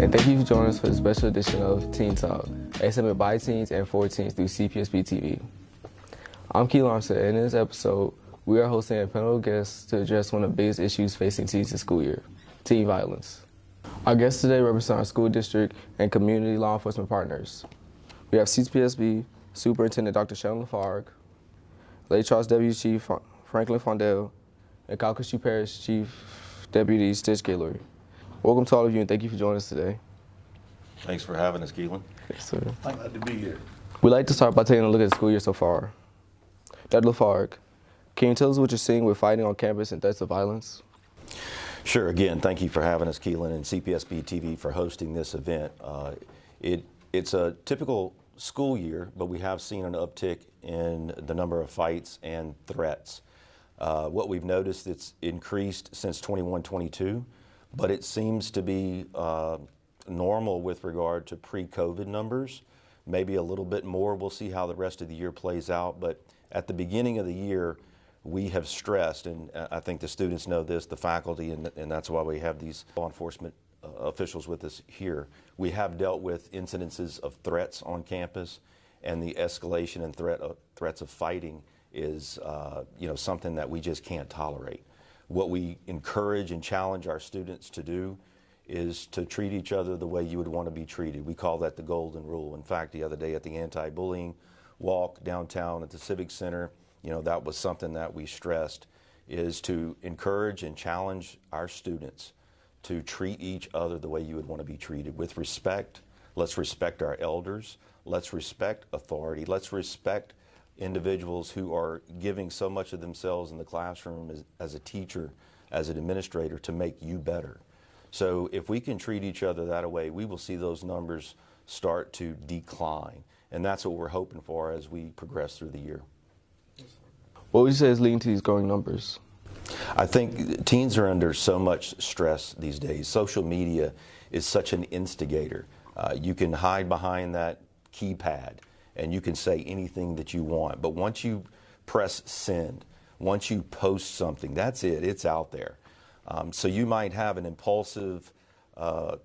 and thank you for joining us for the special edition of Teen Talk, exhibited by teens and for teens through CPSB-TV. I'm Kelan Armstead, and in this episode, we are hosting a panel of guests to address one of the biggest issues facing teens this school year, teen violence. Our guests today represent our school district and community law enforcement partners. We have CPSB Superintendent Dr. Shannon LaFargue, Lake Charles Deputy Chief Franklin Fondel, and Calcasieu Parish Chief Deputy Guillory. Welcome to all of you, and thank you for joining us today. Thanks for having us, Kelan. Yes, sir. Glad to be here. We'd like to start by taking a look at the school year so far. Dr. LaFargue, can you tell us what you're seeing with fighting on campus and threats of violence? Sure. Again, thank you for having us, Kelan, and CPSB-TV for hosting this event. It's a typical school year, but we have seen an uptick in the number of fights and threats. What we've noticed, it's increased since 21-22, but it seems to be normal with regard to pre-COVID numbers, maybe a little bit more. We'll see how the rest of the year plays out, but at the beginning of the year, we have stressed, and I think the students know this, the faculty, and that's why we have these law enforcement officials with us here. We have dealt with incidences of threats on campus, and the escalation and threats of fighting is something that we just can't tolerate. What we encourage and challenge our students to do is to treat each other the way you would want to be treated. We call that the golden rule. In fact, the other day at the anti-bullying walk downtown at the Civic Center, that was something that we stressed, is to encourage and challenge our students to treat each other the way you would want to be treated, with respect. Let's respect our elders. Let's respect authority. Let's respect individuals who are giving so much of themselves in the classroom as a teacher, as an administrator, to make you better. So if we can treat each other that way, we will see those numbers start to decline. And that's what we're hoping for as we progress through the year. What would you say is leading to these growing numbers? I think teens are under so much stress these days. Social media is such an instigator. You can hide behind that keypad and you can say anything that you want. But once you press send, once you post something, that's it. It's out there. So you might have an impulsive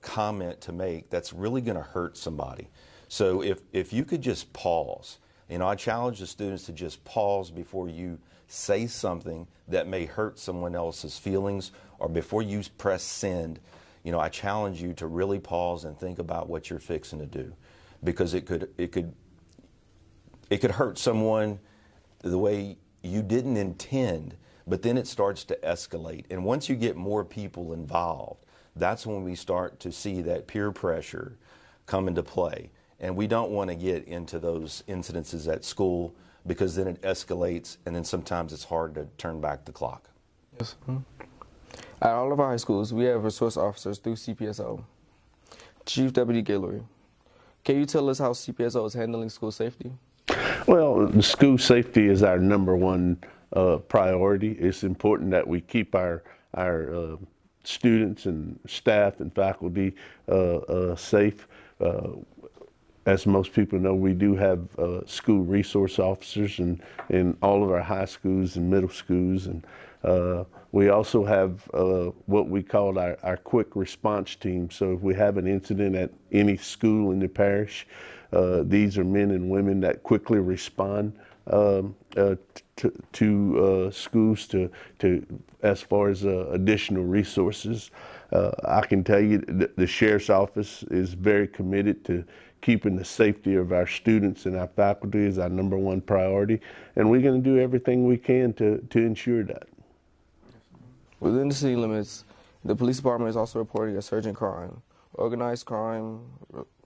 comment to make that's really going to hurt somebody. So if you could just pause, I challenge the students to just pause before you say something that may hurt someone else's feelings, or before you press send. I challenge you to really pause and think about what you're fixing to do, because it could hurt someone the way you didn't intend, but then it starts to escalate. And once you get more people involved, that's when we start to see that peer pressure come into play. And we don't want to get into those incidences at school, because then it escalates, and then sometimes it's hard to turn back the clock. Yes. At all of our high schools, we have resource officers through CPSO. Chief Deputy Guillory, can you tell us how CPSO is handling school safety? Well, the school safety is our number one priority. It's important that we keep our students and staff and faculty safe. As most people know, we do have school resource officers in all of our high schools and middle schools, and we also have what we call our quick response team. So if we have an incident at any school in the parish, these are men and women that quickly respond to schools to as far as additional resources. I can tell you the Sheriff's Office is very committed to keeping the safety of our students and our faculty is our number one priority, and we're going to do everything we can to ensure that. Within the city limits, the police department is also reporting a surge in crime, organized crime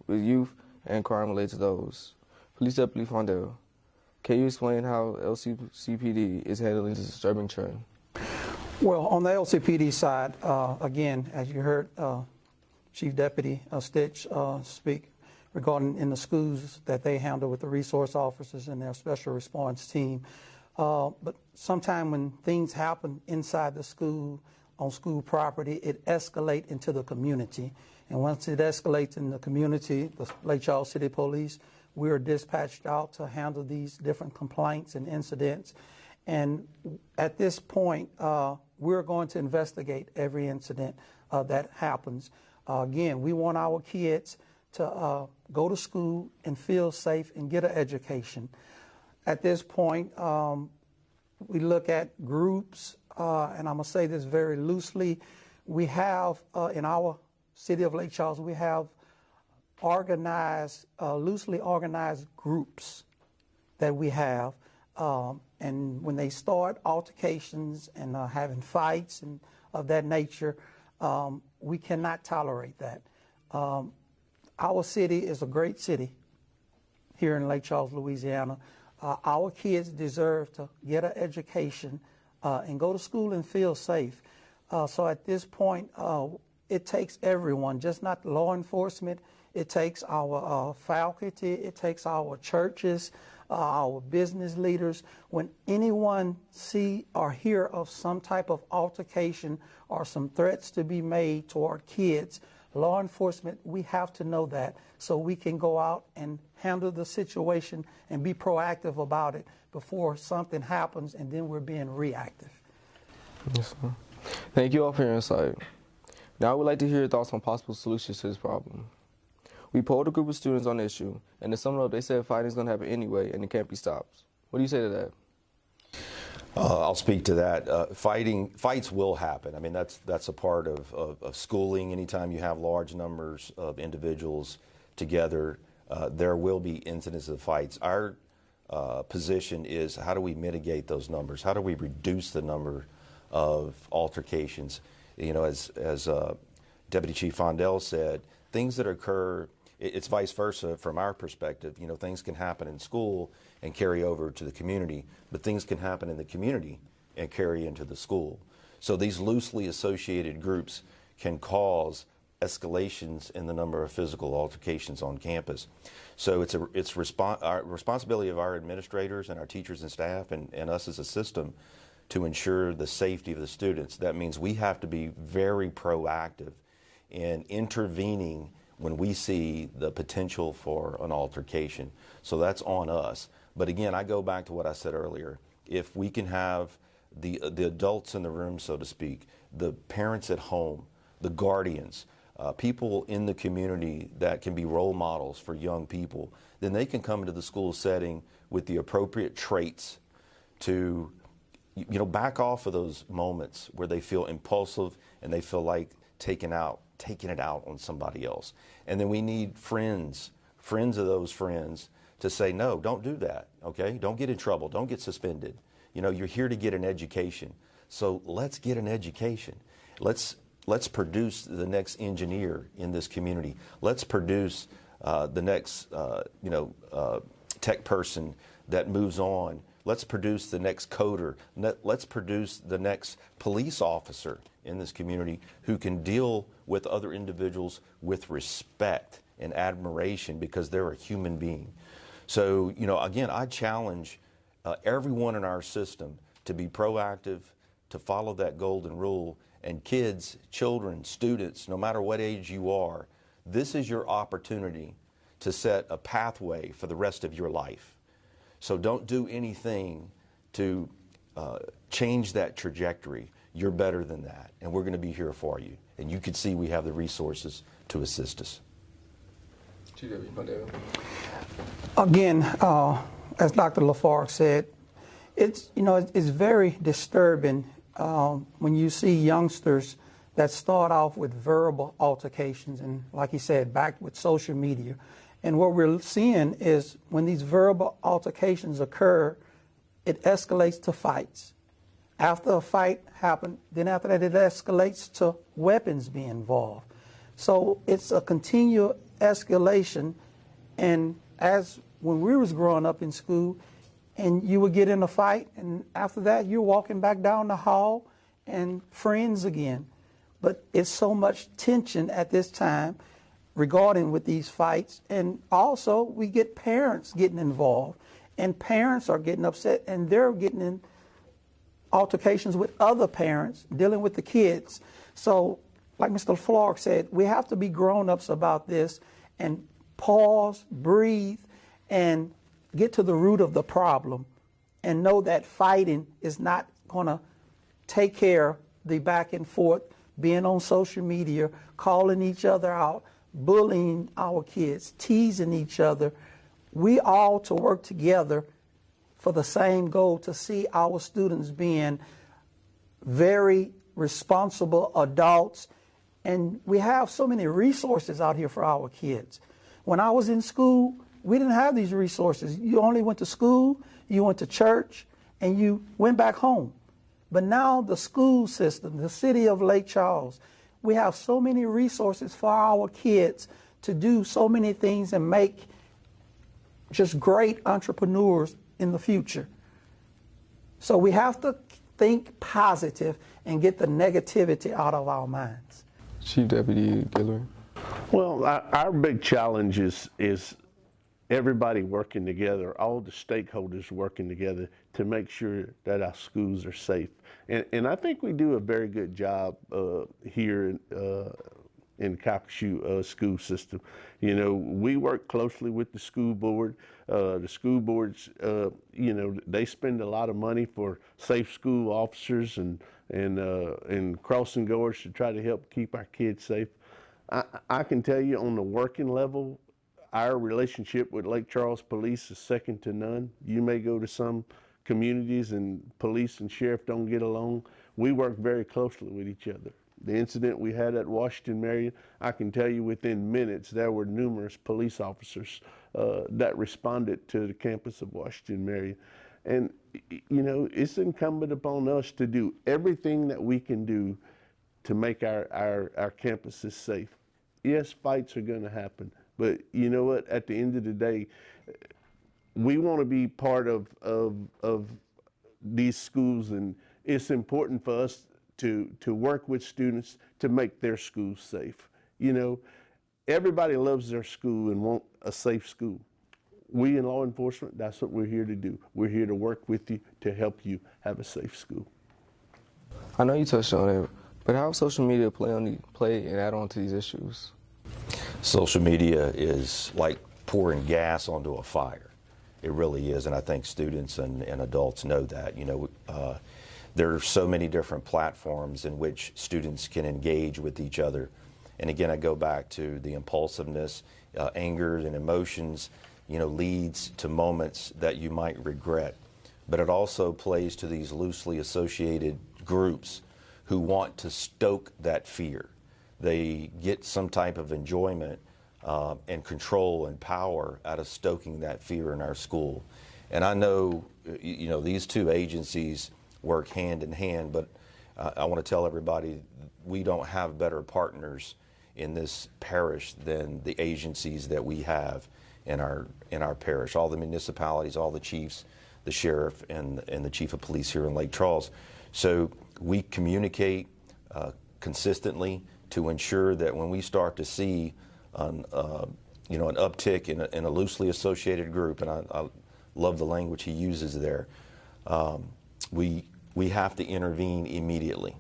with youth, and crime related to those. Police Deputy Fondel, can you explain how LCPD is handling this disturbing trend? Well, on the LCPD side, again, as you heard Chief Deputy Stitch speak regarding in the schools that they handle with the resource officers and their special response team. But sometime when things happen inside the school, on school property, it escalates into the community. And once it escalates in the community, the Lake Charles City Police, we are dispatched out to handle these different complaints and incidents. And at this point, we're going to investigate every incident that happens. Again, we want our kids to go to school and feel safe and get an education. At this point, we look at groups, and I'm going to say this very loosely. We have, in our city of Lake Charles, we have organized, loosely organized groups that we have. And when they start altercations and having fights and of that nature, we cannot tolerate that. Our city is a great city here in Lake Charles, Louisiana. Our kids deserve to get an education and go to school and feel safe. So at this point, it takes everyone, just not law enforcement. It takes our faculty, it takes our churches, our business leaders. When anyone see or hear of some type of altercation or some threats to be made toward kids, law enforcement, we have to know that so we can go out and handle the situation and be proactive about it before something happens and then we're being reactive. Yes, sir. Thank you all for your insight. Now I would like to hear your thoughts on possible solutions to this problem. We polled a group of students on the issue, and to sum it up, they said fighting is going to happen anyway and it can't be stopped. What do you say to that? I'll speak to that. Fights will happen. I mean, that's a part of schooling. Anytime you have large numbers of individuals together, there will be incidents of fights. Our position is, how do we mitigate those numbers? How do we reduce the number of altercations? You know, as Deputy Chief Fondel said, things that occur, it's vice versa from our perspective. You know, things can happen in school and carry over to the community, but things can happen in the community and carry into the school. So these loosely associated groups can cause escalations in the number of physical altercations on campus. So it's our responsibility of our administrators and our teachers and staff and us as a system to ensure the safety of the students. That means we have to be very proactive in intervening when we see the potential for an altercation. So that's on us. But again, I go back to what I said earlier. If we can have the adults in the room, so to speak, the parents at home, the guardians, people in the community that can be role models for young people, then they can come into the school setting with the appropriate traits to, you know, back off of those moments where they feel impulsive and they feel like taking it out on somebody else. And then we need friends of those friends to say, no, don't do that, okay? Don't get in trouble, don't get suspended. You know, you're here to get an education. So let's get an education. Let's produce the next engineer in this community. Let's produce the next, tech person that moves on. Let's produce the next coder. Let's produce the next police officer in this community who can deal with other individuals with respect and admiration because they're a human being. So, you know, again, I challenge everyone in our system to be proactive, to follow that golden rule. And kids, children, students, no matter what age you are, this is your opportunity to set a pathway for the rest of your life. So don't do anything to change that trajectory. You're better than that, and we're going to be here for you. And you can see we have the resources to assist us. Again, as Dr. LaFargue said, it's very disturbing when you see youngsters that start off with verbal altercations, and like he said, back with social media. And what we're seeing is when these verbal altercations occur, it escalates to fights. After a fight happened, then after that it escalates to weapons being involved. So it's a continual escalation. And as when we was growing up in school, and you would get in a fight, and after that you're walking back down the hall and friends again. But it's so much tension at this time regarding with these fights. And also we get parents getting involved, and parents are getting upset, and they're getting in altercations with other parents dealing with the kids. So like Mr. LaFargue said, we have to be grown-ups about this and pause, breathe, and get to the root of the problem and know that fighting is not going to take care of the back and forth being on social media, calling each other out, bullying our kids, teasing each other. We all to work together for the same goal, to see our students being very responsible adults. And we have so many resources out here for our kids. When I was in school, we didn't have these resources. You only went to school, you went to church, and you went back home. But now the school system, the city of Lake Charles, we have so many resources for our kids to do so many things and make just great entrepreneurs in the future. So we have to think positive and get the negativity out of our minds. Chief Deputy Guillory. Well, our big challenge is everybody working together, all the stakeholders working together to make sure that our schools are safe. And I think we do a very good job here in Calcasieu school system. You know, we work closely with the school board. The school boards, you know, they spend a lot of money for safe school officers and crossing guards to try to help keep our kids safe. I can tell you on the working level, our relationship with Lake Charles Police is second to none. You may go to some communities and police and sheriff don't get along. We work very closely with each other. The incident we had at Washington Marion, I can tell you within minutes there were numerous police officers that responded to the campus of Washington Marion. And you know, it's incumbent upon us to do everything that we can do to make our campuses safe. Yes, fights are going to happen, but you know what? At the end of the day, we want to be part of these schools, and it's important for us to work with students to make their schools safe. You know, everybody loves their school and want a safe school. We in law enforcement, that's what we're here to do. We're here to work with you to help you have a safe school. I know you touched on it, but how does social media play and add on to these issues? Social media is like pouring gas onto a fire. It really is, and I think students and adults know that. You know, there are so many different platforms in which students can engage with each other. And again, I go back to the impulsiveness, anger and emotions, you know, leads to moments that you might regret. But it also plays to these loosely associated groups who want to stoke that fear. They get some type of enjoyment and control and power out of stoking that fear in our school. And I know, you know, these two agencies work hand in hand, but I want to tell everybody we don't have better partners in this parish than the agencies that we have in our parish. All the municipalities, all the chiefs, the sheriff, and the chief of police here in Lake Charles. So we communicate consistently to ensure that when we start to see you know, an uptick in a loosely associated group, and I love the language he uses there, we have to intervene immediately.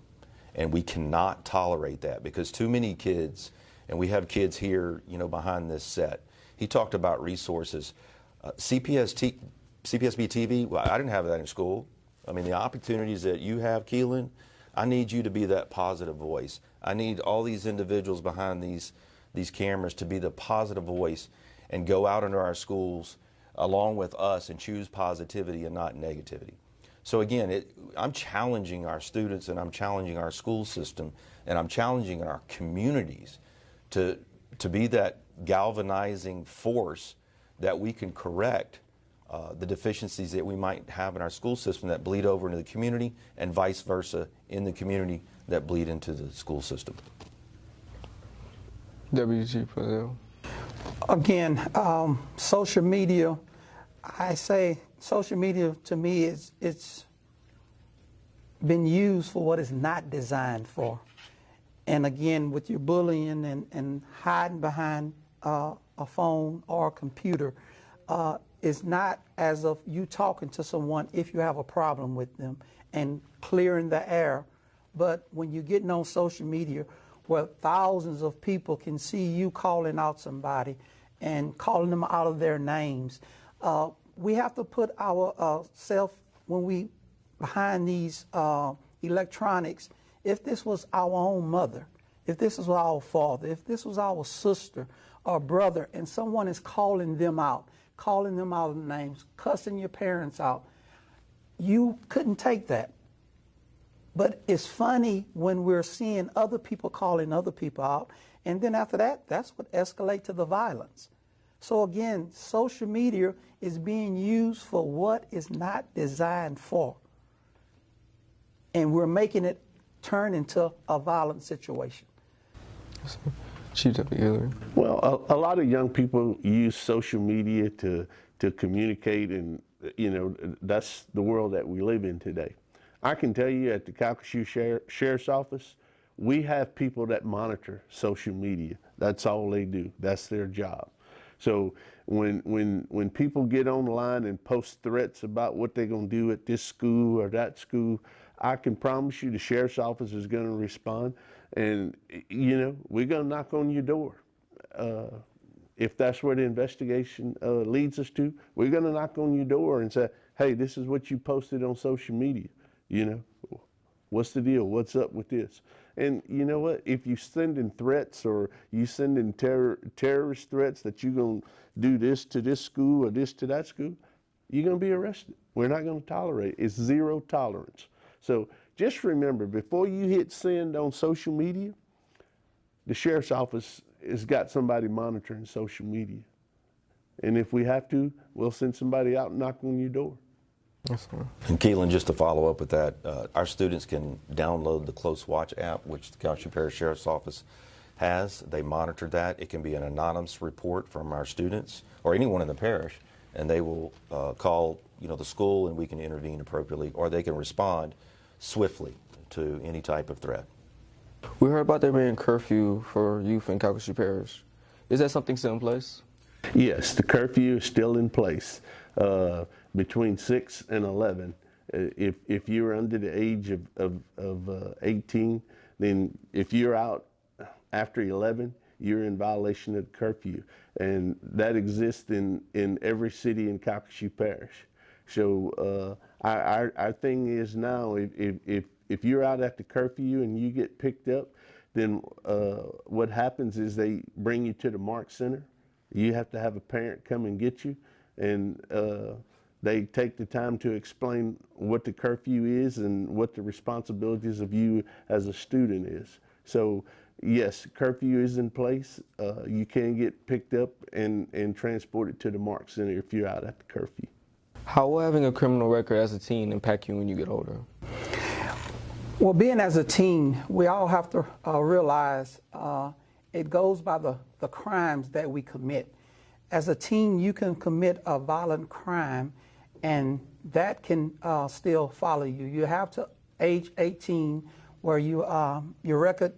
And we cannot tolerate that, because too many kids, and we have kids here, you know, behind this set. He talked about resources. CPSB-TV, well, I didn't have that in school. I mean, the opportunities that you have, Kelan, I need you to be that positive voice. I need all these individuals behind these cameras to be the positive voice and go out into our schools along with us and choose positivity and not negativity. So again, I'm challenging our students, and I'm challenging our school system, and I'm challenging our communities to be that galvanizing force that we can correct the deficiencies that we might have in our school system that bleed over into the community, and vice versa in the community that bleed into the school system. Deputy Chief Fondel. Again, social media, I say social media to me it's been used for what it's not designed for. And again, with your bullying and hiding behind a phone or a computer, it's not as if you talking to someone if you have a problem with them and clearing the air. But when you're getting on social media where thousands of people can see you calling out somebody and calling them out of their names, we have to put our self, when we behind these electronics, if this was our own mother, if this was our father, if this was our sister or brother, and someone is calling them out of names, cussing your parents out, you couldn't take that. But it's funny when we're seeing other people calling other people out, and then after that, that's what escalates to the violence. So again, social media is being used for what is not designed for. And we're making it turn into a violent situation. Chief Deputy Guillory. Well, a lot of young people use social media to communicate, and that's the world that we live in today. I can tell you at the Calcasieu Sheriff's Office, we have people that monitor social media. That's all they do. That's their job. So when people get online and post threats about what they're going to do at this school or that school, I can promise you the Sheriff's Office is going to respond. And, we're going to knock on your door. If that's where the investigation leads us to, we're going to knock on your door and say, hey, this is what you posted on social media. What's the deal? What's up with this? And you know what? If you send in threats or you send in terrorist threats that you're going to do this to this school or this to that school, you're going to be arrested. We're not going to tolerate it. It's zero tolerance. So just remember, before you hit send on social media, the Sheriff's Office has got somebody monitoring social media. And if we have to, we'll send somebody out and knock on your door. Yes, sir. And Kelan, just to follow up with that, our students can download the CloseWatch app, which the Calcasieu Parish Sheriff's Office has. They monitor that. It can be an anonymous report from our students or anyone in the parish, and they will call the school, and we can intervene appropriately, or they can respond swiftly to any type of threat. We heard about there being curfew for youth in Calcasieu Parish. Is that something still in place? Yes, the curfew is still in place. Between 6 and 11, if you're under the age of 18, then if you're out after 11, you're in violation of the curfew. And that exists in every city in Calcasieu Parish. So our thing is now, if you're out at the curfew and you get picked up, then what happens is they bring you to the MARC Center. You have to have a parent come and get you, and they take the time to explain what the curfew is and what the responsibilities of you as a student is. So yes, curfew is in place. You can get picked up and transported to the MARC Center if you're out at the curfew. How will having a criminal record as a teen impact you when you get older? Well, being as a teen, we all have to realize it goes by the crimes that we commit. As a teen, you can commit a violent crime, and that can still follow you. You have to age 18 where your record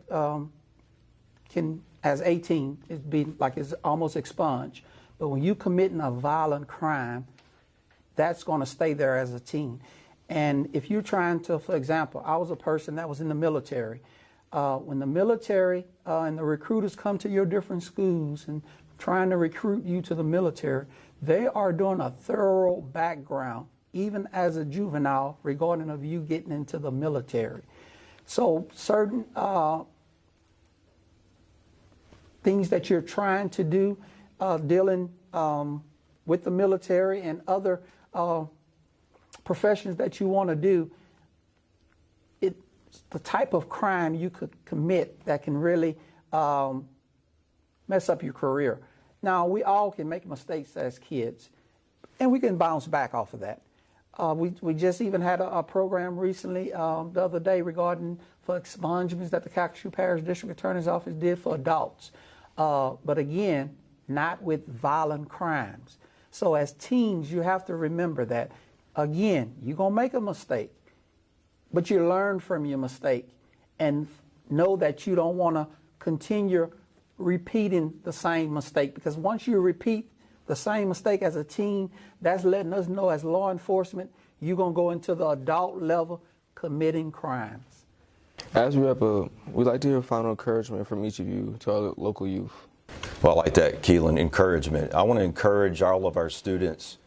can, as 18, it's almost expunged. But when you're committing a violent crime, that's going to stay there as a teen. And if you're trying to, for example, I was a person that was in the military. When the military and the recruiters come to your different schools and trying to recruit you to the military, they are doing a thorough background, even as a juvenile, regarding of you getting into the military. So certain things that you're trying to do, dealing with the military and other professions that you want to do, it's the type of crime you could commit that can really mess up your career. Now, we all can make mistakes as kids, and we can bounce back off of that. We just even had a program recently, the other day, regarding for expungements that the Calcasieu Parish District Attorney's Office did for adults. But again, not with violent crimes. So as teens, you have to remember that, again, you're going to make a mistake, but you learn from your mistake and know that you don't want to continue repeating the same mistake, because once you repeat the same mistake as a teen, that's letting us know as law enforcement, you're going to go into the adult level committing crimes. As we wrap up, we'd like to hear final encouragement from each of you to our local youth. Well, I like that, Kelan, encouragement. I want to encourage all of our students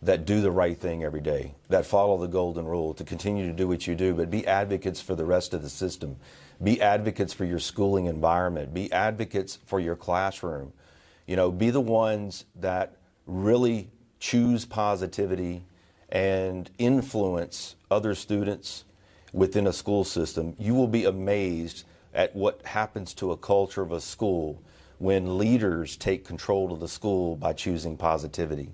that do the right thing every day, that follow the golden rule, to continue to do what you do, but be advocates for the rest of the system. Be advocates for your schooling environment. Be advocates for your classroom. You know, be the ones that really choose positivity and influence other students within a school system. You will be amazed at what happens to a culture of a school when leaders take control of the school by choosing positivity.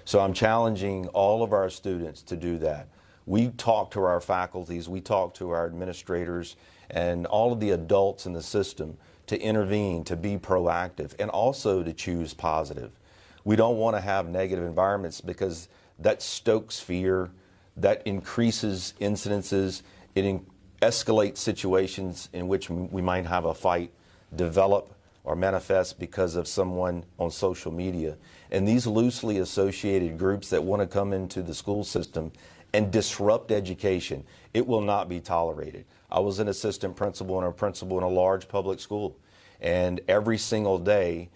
So I'm challenging all of our students to do that. We talk to our faculties, we talk to our administrators, and all of the adults in the system to intervene, to be proactive, and also to choose positive. We don't want to have negative environments because that stokes fear, that increases incidences, it escalates situations in which we might have a fight develop or manifest because of someone on social media. And these loosely associated groups that want to come into the school system and disrupt education, it will not be tolerated. I was an assistant principal and a principal in a large public school, and every single day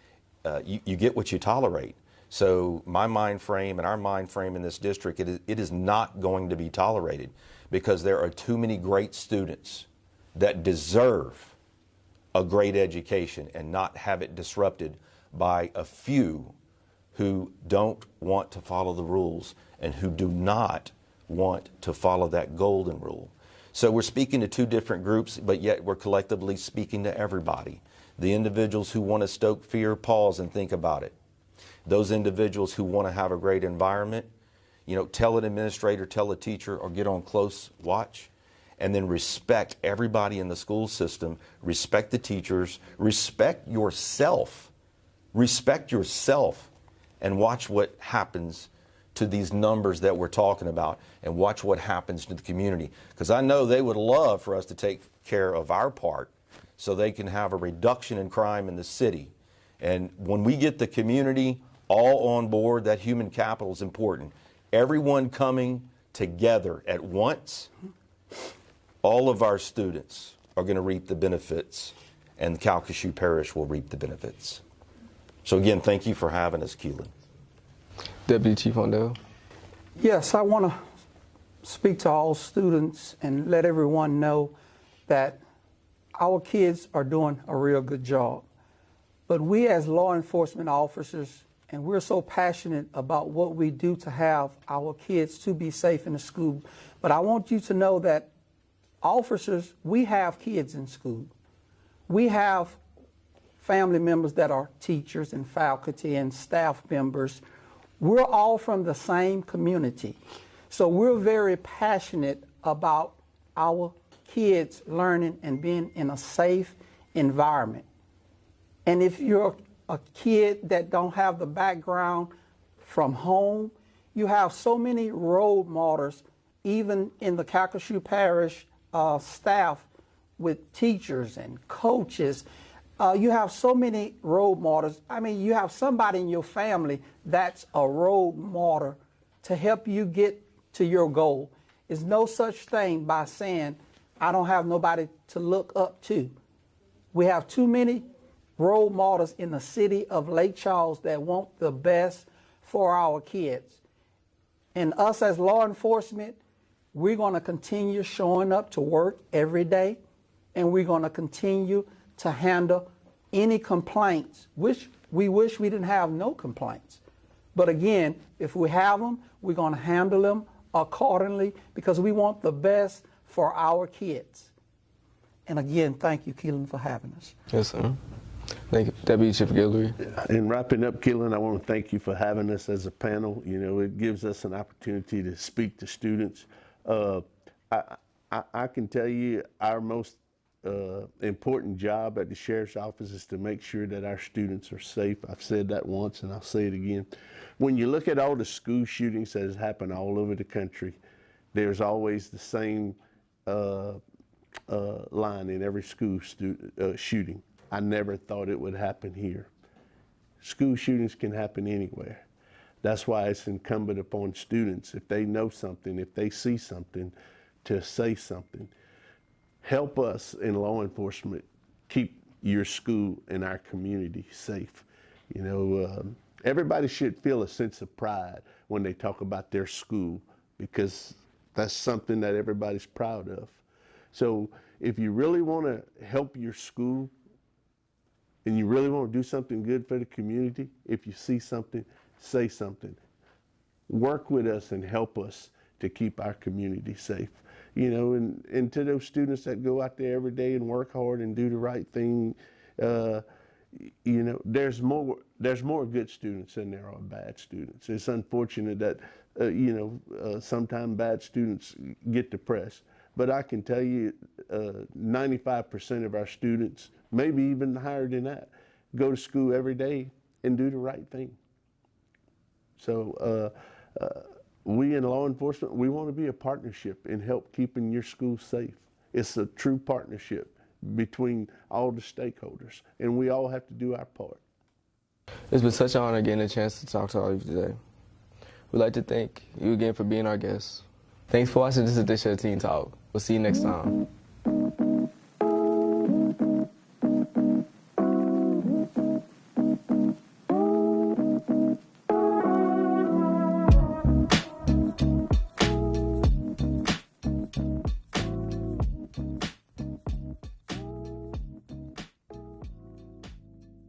you get what you tolerate. So my mind frame and our mind frame in this district, it is not going to be tolerated because there are too many great students that deserve a great education and not have it disrupted by a few who don't want to follow the rules and who do not want to follow that golden rule. So we're speaking to two different groups, but yet we're collectively speaking to everybody. The individuals who want to stoke fear, pause and think about it. Those individuals who want to have a great environment, you know, tell an administrator, tell a teacher, or get on CloseWatch. And then respect everybody in the school system, respect the teachers, respect yourself, and watch what happens to these numbers that we're talking about, and watch what happens to the community. Because I know they would love for us to take care of our part so they can have a reduction in crime in the city. And when we get the community all on board, that human capital is important. Everyone coming together at once, all of our students are going to reap the benefits, and Calcasieu Parish will reap the benefits. So again, thank you for having us, Kelan. Deputy Chief Fondel. Yes, I want to speak to all students and let everyone know that our kids are doing a real good job. But we as law enforcement officers, and we're so passionate about what we do to have our kids to be safe in the school. But I want you to know that officers, we have kids in school. We have family members that are teachers and faculty and staff members. We're all from the same community. So we're very passionate about our kids learning and being in a safe environment. And if you're a kid that don't have the background from home, you have so many role models, even in the Calcasieu Parish staff with teachers and coaches. You have so many role models. I mean, you have somebody in your family that's a role model to help you get to your goal. There's no such thing by saying, I don't have nobody to look up to. We have too many role models in the city of Lake Charles that want the best for our kids. And us as law enforcement, we're going to continue showing up to work every day, and we're going to continue to handle any complaints, which we wish we didn't have no complaints. But again, if we have them, we're going to handle them accordingly because we want the best for our kids. And again, thank you, Kelan, for having us. Yes, sir. Thank you, Deputy Chief Guillory. In wrapping up, Kelan, I want to thank you for having us as a panel. You know, it gives us an opportunity to speak to students. I can tell you our most important job at the Sheriff's Office is to make sure that our students are safe. I've said that once and I'll say it again. When you look at all the school shootings that has happened all over the country, there's always the same line in every school shooting. I never thought it would happen here. School shootings can happen anywhere. That's why it's incumbent upon students, if they know something, if they see something, to say something. Help us in law enforcement keep your school and our community safe. You know, Everybody should feel a sense of pride when they talk about their school, because that's something that everybody's proud of. So if you really want to help your school and you really want to do something good for the community, if you see something, say something. Work with us and help us to keep our community safe. You know, and to those students that go out there every day and work hard and do the right thing, you know, there's more good students than there are bad students. It's unfortunate that, you know, sometimes bad students get depressed. But I can tell you 95% of our students, maybe even higher than that, go to school every day and do the right thing. So we in law enforcement, we want to be a partnership and help keeping your school safe. It's a true partnership between all the stakeholders, and we all have to do our part. It's been such an honor getting a chance to talk to all of you today. We'd like to thank you again for being our guest. Thanks for watching this edition of Teen Talk. We'll see you next time.